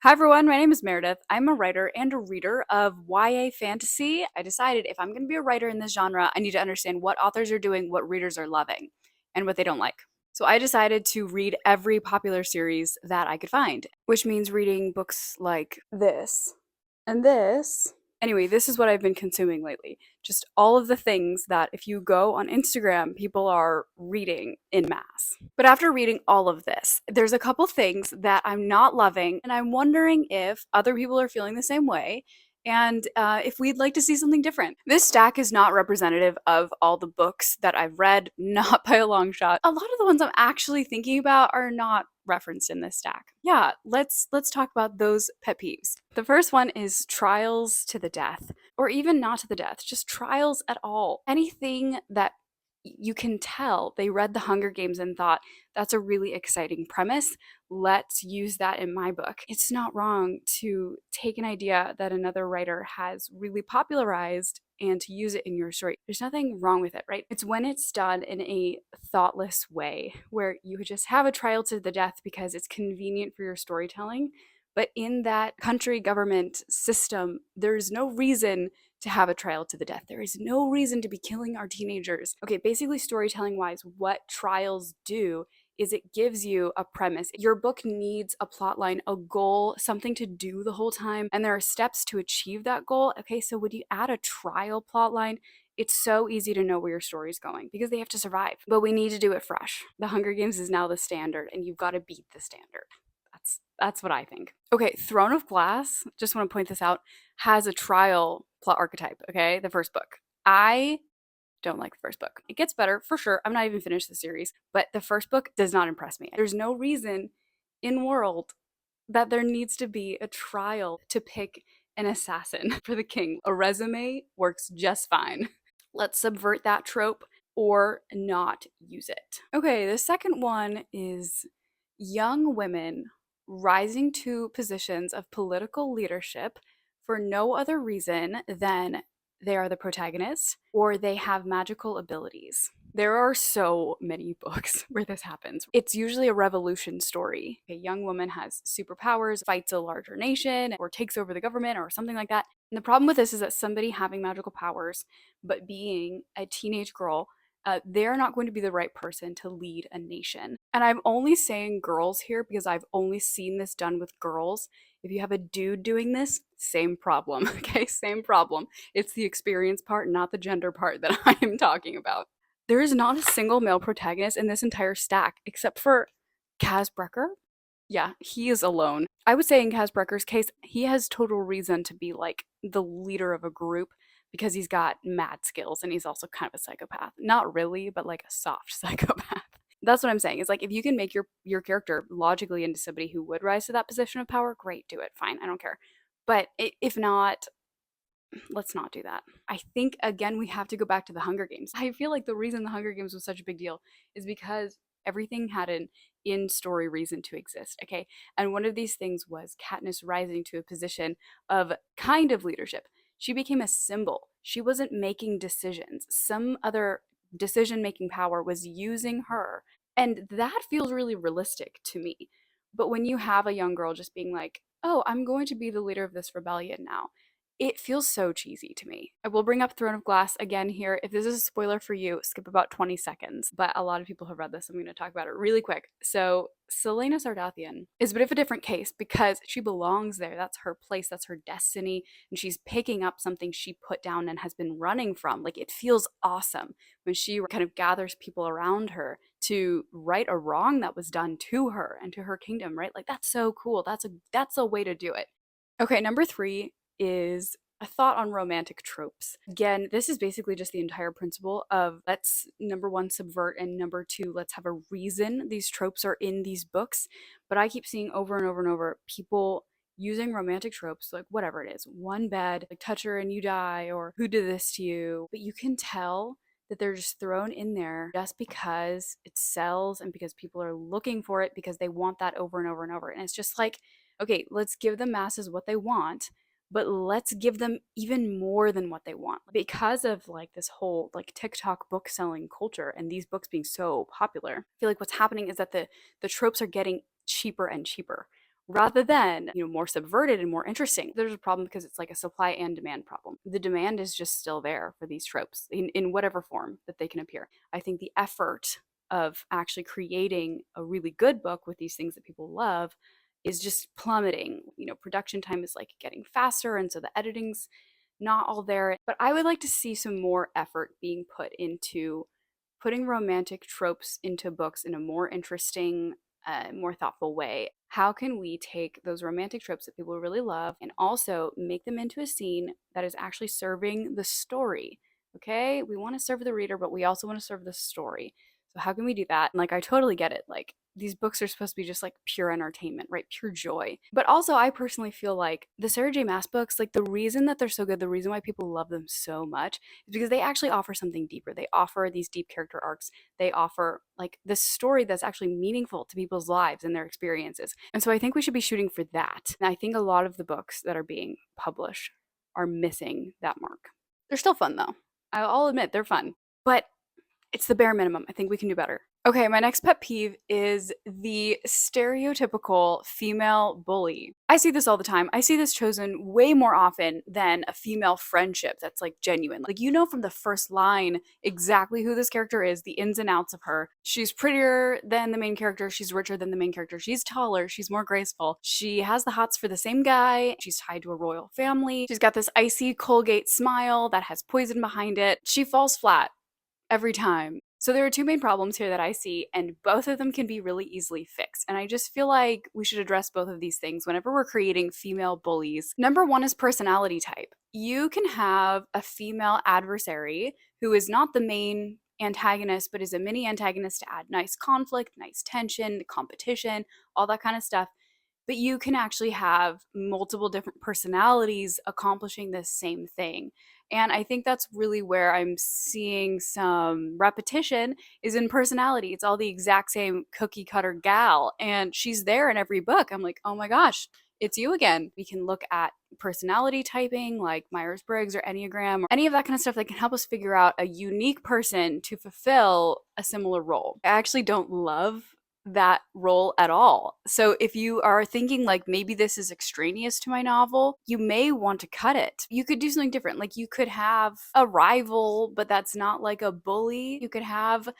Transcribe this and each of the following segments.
Hi everyone, my name is Meredith. I'm a writer and a reader of YA fantasy. I decided if I'm going to be a writer in this genre, I need to understand what authors are doing, what readers are loving, and what they don't like. So I decided to read every popular series that I could find, which means reading books like this and this. Anyway, this is what I've been consuming lately. Just all of the things that if you go on Instagram, people are reading in mass. But after reading all of this, there's a couple things that I'm not loving, and I'm wondering if other people are feeling the same way and if we'd like to see something different. This stack is not representative of all the books that I've read, not by a long shot. A lot of the ones I'm actually thinking about are not referenced in this stack. Yeah, let's talk about those pet peeves. The first one is trials to the death, or even not to the death, just trials at all. Anything that you can tell they read The Hunger Games and thought, that's a really exciting premise. Let's use that in my book. It's not wrong to take an idea that another writer has really popularized and to use it in your story. There's nothing wrong with it, right? It's when it's done in a thoughtless way where you just have a trial to the death because it's convenient for your storytelling. But in that country government system, there's no reason to have a trial to the death. There is no reason to be killing our teenagers. Okay, basically, storytelling wise, what trials do is it gives you a premise. Your book needs a plot line, a goal, something to do the whole time, and there are steps to achieve that goal. Okay, so when you add a trial plot line, it's so easy to know where your story is going because they have to survive. But we need to do it fresh. The Hunger Games is now the standard, and you've got to beat the standard. That's what I think. Okay, Throne of Glass, just want to point this out, has a trial plot archetype, okay? The first book. I don't like the first book. It gets better for sure. I'm not even finished the series, but the first book does not impress me. There's no reason in world that there needs to be a trial to pick an assassin for the king. A resume works just fine. Let's subvert that trope or not use it. Okay, the second one is young women rising to positions of political leadership for no other reason than they are the protagonist or they have magical abilities. There are so many books where this happens. It's usually a revolution story. A young woman has superpowers, fights a larger nation, or takes over the government or something like that. And the problem with this is that somebody having magical powers, but being a teenage girl, they're not going to be the right person to lead a nation. And I'm only saying girls here because I've only seen this done with girls. If you have a dude doing this, same problem, okay? Same problem. It's the experience part, not the gender part that I am talking about. There is not a single male protagonist in this entire stack except for Kaz Brecker. Yeah, he is alone. I would say in Kaz Brecker's case, he has total reason to be like the leader of a group because he's got mad skills and he's also kind of a psychopath. Not really, but like a soft psychopath. That's what I'm saying. Is like if you can make your character logically into somebody who would rise to that position of power, great, do it. Fine, I don't care. But if not, let's not do that. I think again we have to go back to the Hunger Games. I feel like the reason the Hunger Games was such a big deal is because everything had an in-story reason to exist, okay? And one of these things was Katniss rising to a position of kind of leadership. She became a symbol. She wasn't making decisions. Some other decision-making power was using her. And that feels really realistic to me. But when you have a young girl just being like, "Oh, I'm going to be the leader of this rebellion now." It feels so cheesy to me. I will bring up Throne of Glass again here. If this is a spoiler for you, skip about 20 seconds. But a lot of people have read this. I'm going to talk about it really quick. So, Selena Sardathian is a bit of a different case because she belongs there. That's her place, that's her destiny. And she's picking up something she put down and has been running from. Like, it feels awesome when she kind of gathers people around her to right a wrong that was done to her and to her kingdom, right? Like, that's so cool. That's a way to do it. Okay, number three is a thought on romantic tropes. Again, this is basically just the entire principle of let's number one, subvert, and number two, let's have a reason these tropes are in these books. But I keep seeing over and over and over people using romantic tropes, like whatever it is, one bed, like touch her and you die, or who did this to you. But you can tell that they're just thrown in there just because it sells and because people are looking for it because they want that over and over and over. And it's just like, okay, let's give the masses what they want, but let's give them even more than what they want. Because of like this whole like TikTok book selling culture and these books being so popular, I feel like what's happening is that the tropes are getting cheaper and cheaper. rather than, more subverted and more interesting. There's a problem because it's like a supply and demand problem. The demand is just still there for these tropes in whatever form that they can appear. I think the effort of actually creating a really good book with these things that people love is just plummeting. Production time is like getting faster, and so the editing's not all there. But I would like to see some more effort being put into putting romantic tropes into books in a more interesting, more thoughtful way. How can we take those romantic tropes that people really love and also make them into a scene that is actually serving the story? Okay, we want to serve the reader, but we also want to serve the story. So how can we do that? And like, I totally get it. Like, these books are supposed to be just like pure entertainment, right? Pure joy. But also, I personally feel like the Sarah J. Maas books, like the reason that they're so good, the reason why people love them so much is because they actually offer something deeper. They offer these deep character arcs. They offer like this story that's actually meaningful to people's lives and their experiences. And so I think we should be shooting for that. And I think a lot of the books that are being published are missing that mark. They're still fun though. I'll admit they're fun. But it's the bare minimum. I think we can do better. Okay, my next pet peeve is the stereotypical female bully. I see this all the time. I see this chosen way more often than a female friendship that's like genuine. Like, from the first line exactly who this character is, the ins and outs of her. She's prettier than the main character. She's richer than the main character. She's taller. She's more graceful. She has the hots for the same guy. She's tied to a royal family. She's got this icy Colgate smile that has poison behind it. She falls flat every time. So there are two main problems here that I see, and both of them can be really easily fixed. And I just feel like we should address both of these things whenever we're creating female bullies. Number one is personality type. You can have a female adversary who is not the main antagonist, but is a mini antagonist to add nice conflict, nice tension, competition, all that kind of stuff. But you can actually have multiple different personalities accomplishing this same thing. And I think that's really where I'm seeing some repetition is in personality. It's all the exact same cookie cutter gal, and she's there in every book. I'm like, oh my gosh, it's you again. We can look at personality typing like Myers Briggs or Enneagram or any of that kind of stuff that can help us figure out a unique person to fulfill a similar role. I actually don't love that role at all. So if you are thinking like maybe this is extraneous to my novel, you may want to cut it. You could do something different. Like, you could have a rival, but that's not like a bully. You could have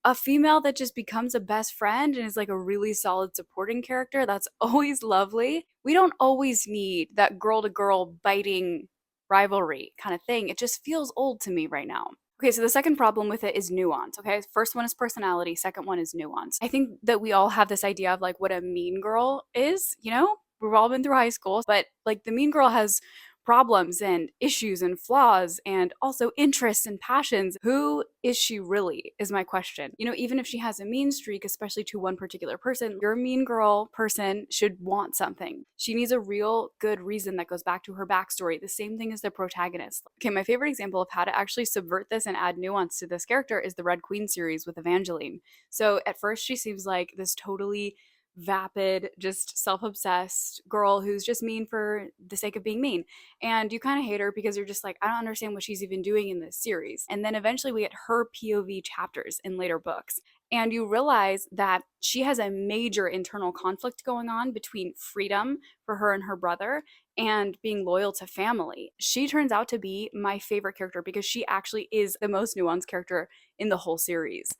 a female that just becomes a best friend and is like a really solid supporting character. That's always lovely. We don't always need that girl to girl biting rivalry kind of thing. It just feels old to me right now. Okay, so the second problem with it is nuance. Okay, first one is personality, second one is nuance. I think that we all have this idea of like what a mean girl is, We've all been through high school, but like the mean girl has problems and issues and flaws and also interests and passions. Who is she really, is my question. Even if she has a mean streak, especially to one particular person, your mean girl person should want something. She needs a real good reason that goes back to her backstory. The same thing as the protagonist. Okay, my favorite example of how to actually subvert this and add nuance to this character is the Red Queen series with Evangeline. So at first she seems like this totally vapid, just self-obsessed girl who's just mean for the sake of being mean. And you kind of hate her because you're just like, I don't understand what she's even doing in this series. And then eventually we get her POV chapters in later books. And you realize that she has a major internal conflict going on between freedom for her and her brother and being loyal to family. She turns out to be my favorite character because she actually is the most nuanced character in the whole series.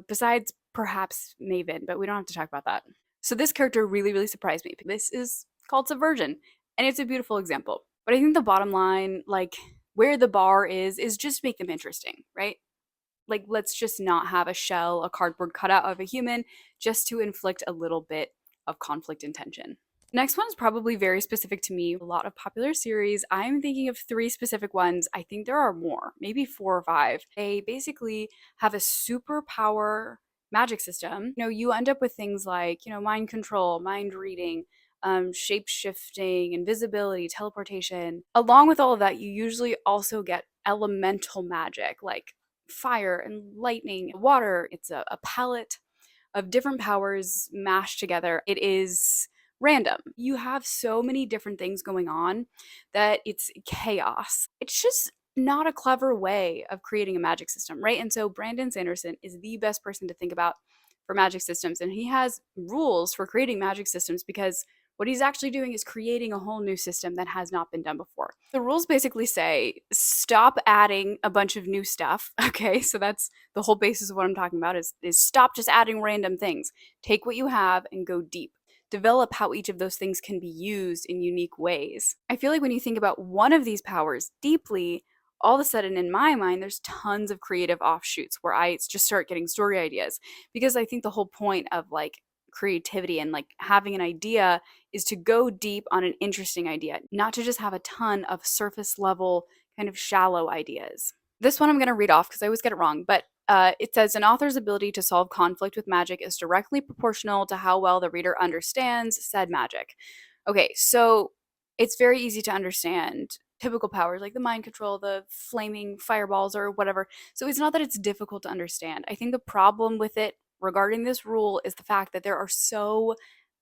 Besides perhaps Maven, but we don't have to talk about that. So this character really, really surprised me. This is called subversion, and it's a beautiful example. But I think the bottom line, like where the bar is just make them interesting, right? Like, let's just not have a shell, a cardboard cutout of a human just to inflict a little bit of conflict and tension. Next one is probably very specific to me. A lot of popular series. I'm thinking of 3 specific ones. I think there are more, maybe 4 or 5. They basically have a superpower magic system. You end up with things like, mind control, mind reading, shape shifting, invisibility, teleportation. Along with all of that, you usually also get elemental magic like fire and lightning, water. It's a palette of different powers mashed together. It is random. You have so many different things going on that it's chaos. It's just not a clever way of creating a magic system, right? And so Brandon Sanderson is the best person to think about for magic systems. And he has rules for creating magic systems because What he's actually doing is creating a whole new system that has not been done before. The rules basically say stop adding a bunch of new stuff. Okay, so that's the whole basis of what I'm talking about is stop just adding random things. Take what you have and go deep. Develop how each of those things can be used in unique ways. I feel like when you think about one of these powers deeply, all of a sudden in my mind, there's tons of creative offshoots where I just start getting story ideas. Because I think the whole point of like creativity and like having an idea is to go deep on an interesting idea, not to just have a ton of surface level, kind of shallow ideas. This one I'm going to read off because I always get it wrong, but it says an author's ability to solve conflict with magic is directly proportional to how well the reader understands said magic. Okay, so it's very easy to understand typical powers like the mind control, the flaming fireballs, or whatever. So it's not that it's difficult to understand. I think the problem with it regarding this rule is the fact that there are so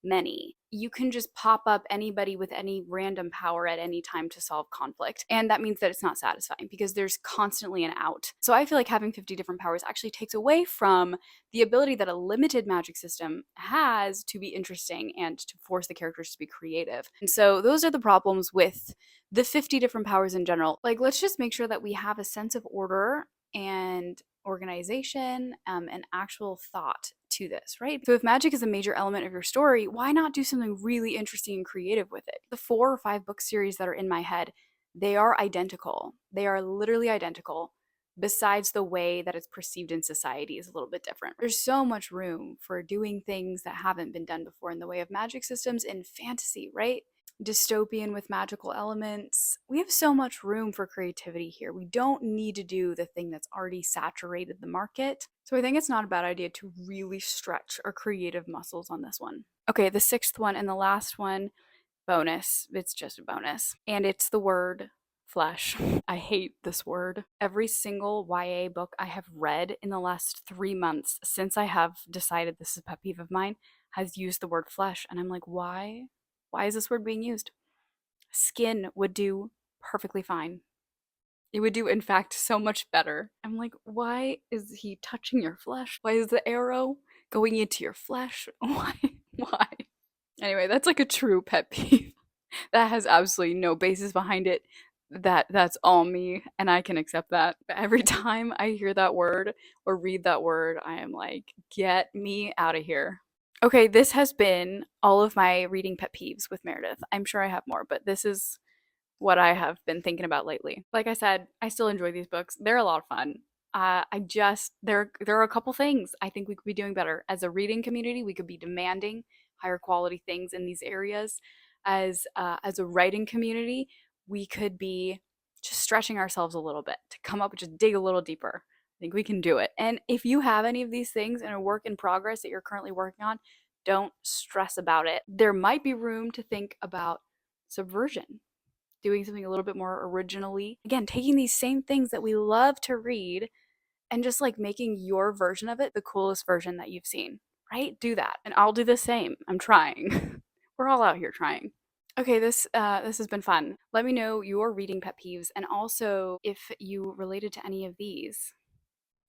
many. You can just pop up anybody with any random power at any time to solve conflict. And that means that it's not satisfying because there's constantly an out. So I feel like having 50 different powers actually takes away from the ability that a limited magic system has to be interesting and to force the characters to be creative. And so those are the problems with the 50 different powers in general. Like, let's just make sure that we have a sense of order and organization and actual thought to this, right? So if magic is a major element of your story, why not do something really interesting and creative with it? The 4 or 5 book series that are in my head, they are identical. They are literally identical. Besides the way that it's perceived in society is a little bit different. There's so much room for doing things that haven't been done before in the way of magic systems in fantasy, right? Dystopian with magical elements. We have so much room for creativity here. We don't need to do the thing that's already saturated the market. So I think it's not a bad idea to really stretch our creative muscles on this one. Okay, the 6th one and the last one, bonus. It's just a bonus. And it's the word flesh. I hate this word. Every single YA book I have read in the last 3 months since I have decided this is a pet peeve of mine has used the word flesh. And I'm like, why? Why is this word being used? Skin would do perfectly fine. It would do, in fact, so much better. I'm like, why is he touching your flesh? Why is the arrow going into your flesh? Why? Why? Anyway, that's like a true pet peeve. That has absolutely no basis behind it. That's all me, and I can accept that. But every time I hear that word or read that word, I am like, get me out of here. Okay, this has been all of my reading pet peeves with Meredith. I'm sure I have more, but this is what I have been thinking about lately. Like I said, I still enjoy these books. They're a lot of fun. There are a couple things I think we could be doing better as a reading community. We could be demanding higher quality things in these areas. As a writing community, we could be just stretching ourselves a little bit to come up, just dig a little deeper. I think we can do it. And if you have any of these things in a work in progress that you're currently working on, don't stress about it. There might be room to think about subversion, doing something a little bit more originally. Again, taking these same things that we love to read and just like making your version of it the coolest version that you've seen, right? Do that. And I'll do the same. I'm trying. We're all out here trying. Okay, this has been fun. Let me know your reading pet peeves and also if you related to any of these.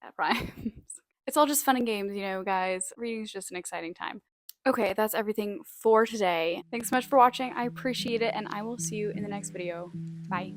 That rhymes. It's all just fun and games, guys. Reading is just an exciting time. Okay, that's everything for today. Thanks so much for watching. I appreciate it, and I will see you in the next video. Bye.